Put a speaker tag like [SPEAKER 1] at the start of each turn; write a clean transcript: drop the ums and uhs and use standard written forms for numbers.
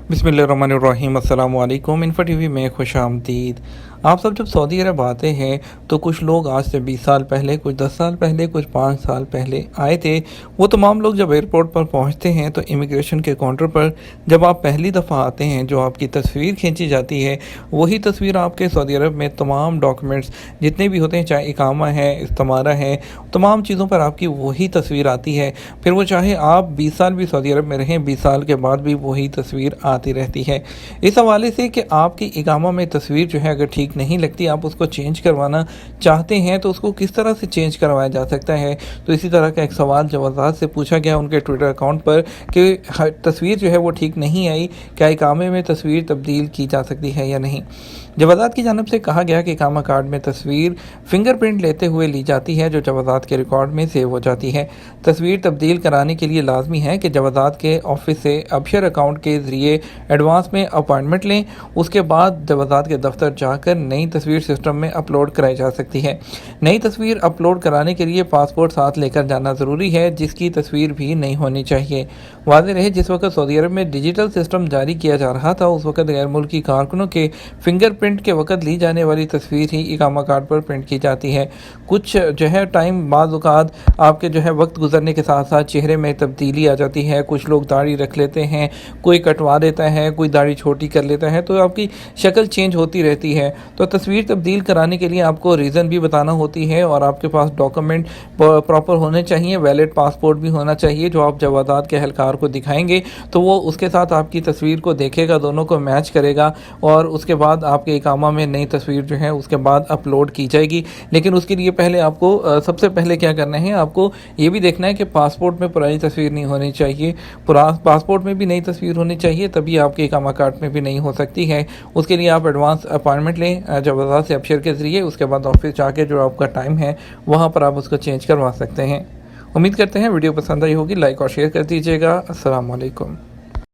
[SPEAKER 1] बिस्मिल्लाहिर्रहमानिर्रहीम। अस्सलाम वालेकुम। इन्फो टीवी में खुश आमदीद। आप सब जब सऊदी अरब आते हैं तो कुछ लोग आज से 20 साल पहले, कुछ 10 साल पहले, कुछ 5 साल पहले आए थे। वो तमाम लोग जब एयरपोर्ट पर पहुंचते हैं तो इमिग्रेशन के काउंटर पर जब आप पहली दफ़ा आते हैं, जो आपकी तस्वीर खींची जाती है, वही तस्वीर आपके सऊदी अरब में तमाम डॉक्यूमेंट्स जितने भी होते हैं, चाहे इकामा है, इस्तमारा है, तमाम चीज़ों पर आपकी वही तस्वीर आती है। फिर वो चाहे आप 20 साल भी सऊदी अरब में रहें, 20 साल के बाद भी वही तस्वीर आती रहती है। इस हवाले से कि आपकी इकामा में तस्वीर जो है अगर ठीक नहीं लगती, आप उसको चेंज करवाना चाहते हैं तो उसको किस तरह से चेंज करवाया जा सकता है। तो इसी तरह का एक सवाल जवाज़ात से पूछा गया उनके ट्विटर अकाउंट पर कि तस्वीर जो है वो ठीक नहीं आई, क्या इकामे में तस्वीर तब्दील की जा सकती है या नहीं। जवाज़ात की जानिब से कहा गया कि इकामा कार्ड में तस्वीर फिंगरप्रिंट लेते हुए ली जाती है, जो जवाज़ात के रिकॉर्ड में सेव हो जाती है। तस्वीर तब्दील कराने के लिए लाजमी है कि जवाज़ात के ऑफिस से अबशर अकाउंट के ज़रिए एडवांस में अपॉइंटमेंट लें। उसके बाद जवाज़ात के दफ्तर जाकर नई तस्वीर सिस्टम में अपलोड कराई जा सकती है। नई तस्वीर अपलोड कराने के लिए पासपोर्ट साथ लेकर जाना ज़रूरी है, जिसकी तस्वीर भी नहीं होनी चाहिए। वाज़ेह रहे, जिस वक्त सऊदी अरब में डिजिटल सिस्टम जारी किया जा रहा था, उस वक्त गैर मुल्की कारकुनों के फिंगरप्रिंट के वक्त ली जाने वाली तस्वीर ही इकामा कार्ड पर प्रिंट की जाती है। कुछ जो है टाइम बाद औक़ात आपके जो है वक्त गुजरने के साथ साथ चेहरे में तब्दीली आ जाती है। कुछ लोग दाढ़ी रख लेते हैं, कोई कटवा देता है, कोई दाढ़ी छोटी कर लेता है, तो आपकी शक्ल चेंज होती रहती है। तो तस्वीर तब्दील कराने के लिए आपको रीज़न भी बताना होती है और आपके पास डॉक्यूमेंट प्रॉपर होने चाहिए। वैलिड पासपोर्ट भी होना चाहिए, जो आप जवाज़ात के एहलकार को दिखाएंगे तो वो उसके साथ आपकी तस्वीर को देखेगा, दोनों को मैच करेगा और उसके बाद आपके इकामा में नई तस्वीर जो है उसके बाद अपलोड की जाएगी। लेकिन उसके लिए पहले आपको सबसे पहले क्या करना है, आपको ये भी देखना है कि पासपोर्ट में पुरानी तस्वीर नहीं होनी चाहिए। पासपोर्ट में भी नई तस्वीर होनी चाहिए, तभी आपके इकामा कार्ड में भी नहीं हो सकती है। उसके लिए आप एडवांस अपॉइंटमेंट लें जवाज़ात से अबशर के ज़रिए। उसके बाद ऑफिस जाके जो आपका टाइम है वहाँ पर आप उसको चेंज करवा सकते हैं। उम्मीद करते हैं वीडियो पसंद आई होगी, लाइक और शेयर कर दीजिएगा। अस्सलाम वालेकुम।